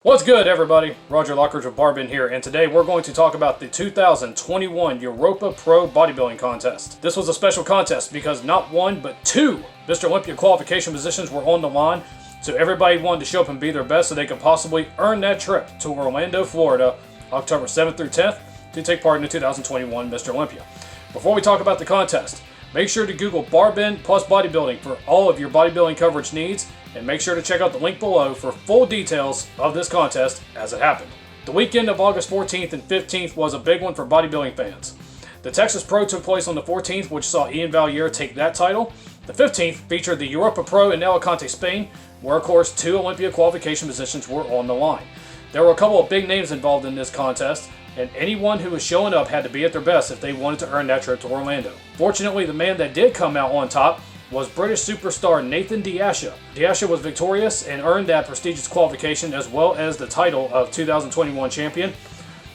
What's good, everybody? Roger Lockridge with Barbin here, and today we're going to talk about the 2021 Europa Pro bodybuilding contest. This was a special contest because not one, but two Mr. Olympia qualification positions were on the line, so everybody wanted to show up and be their best so they could possibly earn that trip to Orlando, Florida, October 7th through 10th to take part in the 2021 Mr. Olympia. Before we talk about the contest, make sure to Google Barbin plus bodybuilding for all of your bodybuilding coverage needs, and make sure to check out the link below for full details of this contest as it happened. The weekend of August 14th and 15th was a big one for bodybuilding fans. The Texas Pro took place on the 14th, which saw Iain Valliere take that title. The 15th featured the Europa Pro in Alicante, Spain, where of course two Olympia qualification positions were on the line. There were a couple of big names involved in this contest, and anyone who was showing up had to be at their best if they wanted to earn that trip to Orlando. Fortunately, the man that did come out on top was British superstar Nathan DeAsha. DeAsha was victorious and earned that prestigious qualification as well as the title of 2021 champion.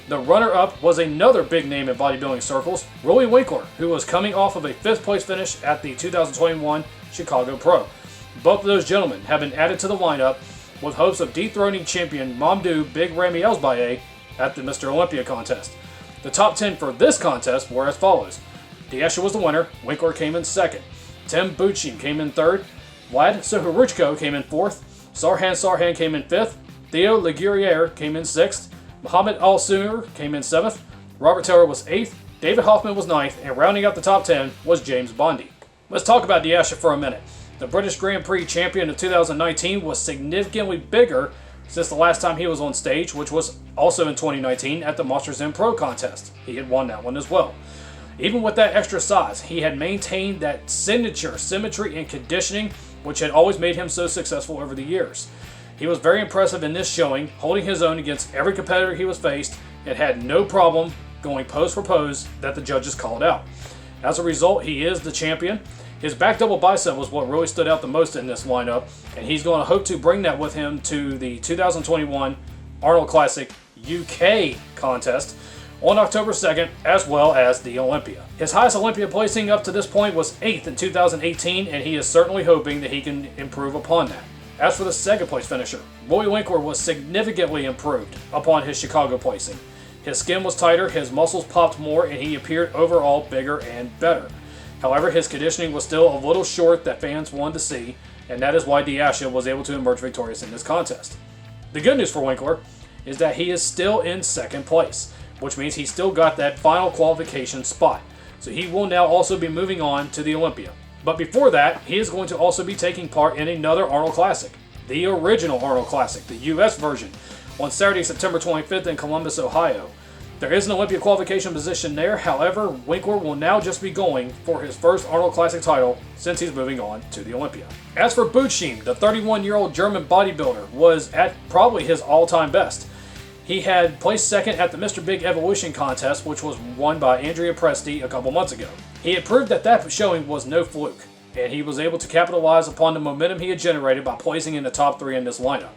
The runner-up was another big name in bodybuilding circles, Roelly Winklaar, who was coming off of a 5th place finish at the 2021 Chicago Pro. Both of those gentlemen have been added to the lineup with hopes of dethroning champion Mohammad Big Ramy Alnsoor at the Mr. Olympia contest. The top 10 for this contest were as follows. DeAsha was the winner, Winklaar came in second. Budesheim came in third, Vlad Suhoruchko came in fourth, Sarhan Sarhan came in fifth, Theo Legurrier came in sixth, Mohammad Alnsoor came in seventh, Robert Taylor was eighth, David Hoffman was ninth, and rounding out the top 10 was James Bondi. Let's talk about DeAsha for a minute. The British Grand Prix champion of 2019 was significantly bigger since the last time he was on stage, which was also in 2019 at the Monsters in Pro contest. He had won that one as well. Even with that extra size, he had maintained that signature symmetry and conditioning, which had always made him so successful over the years. He was very impressive in this showing, holding his own against every competitor he was faced, and had no problem going pose for pose that the judges called out. As a result, he is the champion. His back double bicep was what really stood out the most in this lineup, and he's going to hope to bring that with him to the 2021 Arnold Classic UK contest on October 2nd, as well as the Olympia. His highest Olympia placing up to this point was 8th in 2018, and he is certainly hoping that he can improve upon that. As for the second place finisher, Roelly Winklaar was significantly improved upon his Chicago placing. His skin was tighter, his muscles popped more, and he appeared overall bigger and better. However, his conditioning was still a little short that fans wanted to see, and that is why DeAsha was able to emerge victorious in this contest. The good news for Winklaar is that he is still in second place, which means he still got that final qualification spot. So he will now also be moving on to the Olympia. But before that, he is going to also be taking part in another Arnold Classic, the original Arnold Classic, the US version, on Saturday, September 25th in Columbus, Ohio. There is an Olympia qualification position there, however, Winklaar will now just be going for his first Arnold Classic title since he's moving on to the Olympia. As for Budesheim, the 31-year-old German bodybuilder was at probably his all-time best. He had placed second at the Mr. Big Evolution contest, which was won by Andrea Presti a couple months ago. He had proved that that showing was no fluke, and he was able to capitalize upon the momentum he had generated by placing in the top 3 in this lineup.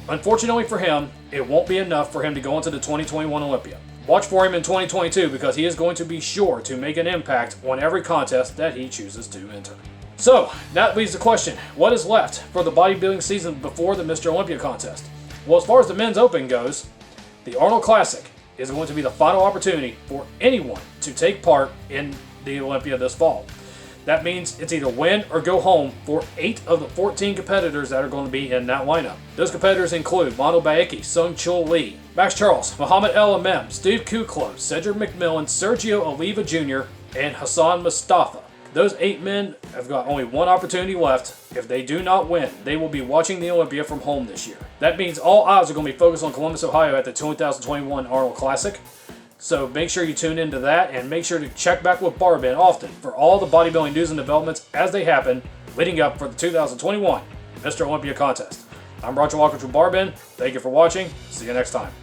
Unfortunately for him, it won't be enough for him to go into the 2021 Olympia. Watch for him in 2022 because he is going to be sure to make an impact on every contest that he chooses to enter. So, that leaves the question, what is left for the bodybuilding season before the Mr. Olympia contest? Well, as far as the men's open goes, the Arnold Classic is going to be the final opportunity for anyone to take part in the Olympia this fall. That means it's either win or go home for 8 of the 14 competitors that are going to be in that lineup. Those competitors include Mono Baeki, Sung Chul Lee, Max Charles, Muhammad El Steve Kuklo, Cedric McMillan, Sergio Oliva Jr., and Hassan Mustafa. Those 8 men have got only one opportunity left. If they do not win, they will be watching the Olympia from home this year. That means all eyes are going to be focused on Columbus, Ohio at the 2021 Arnold Classic. So make sure you tune into that and make sure to check back with Barbin often for all the bodybuilding news and developments as they happen leading up for the 2021 Mr. Olympia contest. I'm Roger Walker with Barbin. Thank you for watching. See you next time.